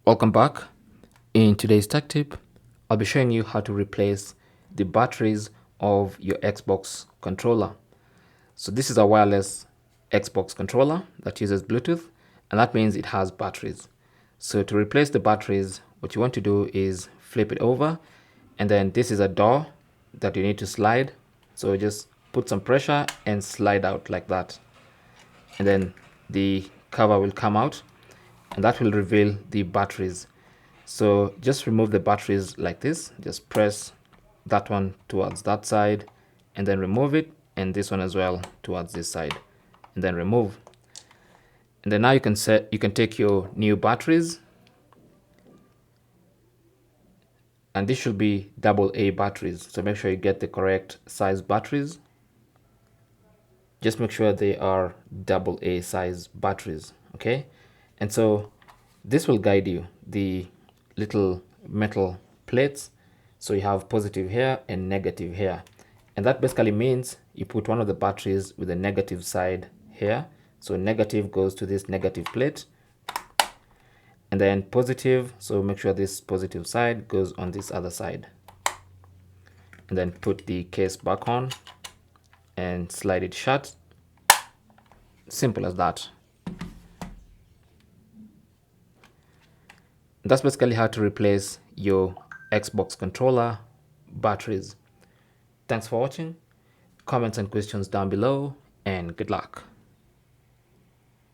Welcome back. In today's tech tip, I'll be showing you how to replace the batteries of your Xbox controller. So this is a wireless Xbox controller that uses Bluetooth, and that means it has batteries. So to replace the batteries, what you want to do is flip it over, and then this is a door that you need to slide. So just put some pressure and slide out like that. And then the cover will come out, and that will reveal the batteries. So just remove the batteries like this. Just press that one towards that side and then remove it, and this one as well towards this side and then remove. And then now you can take your new batteries, and this should be AA batteries, so make sure you get the correct size batteries. Just make sure they are AA size batteries, okay? And so this will guide you, the little metal plates. So you have positive here and negative here, and that basically means you put one of the batteries with the negative side here. So negative goes to this negative plate, and then positive, so make sure this positive side goes on this other side, and then put the case back on and slide it shut. Simple as that. That's basically how to replace your Xbox controller batteries. Thanks for watching. Comments and questions down below, and good luck.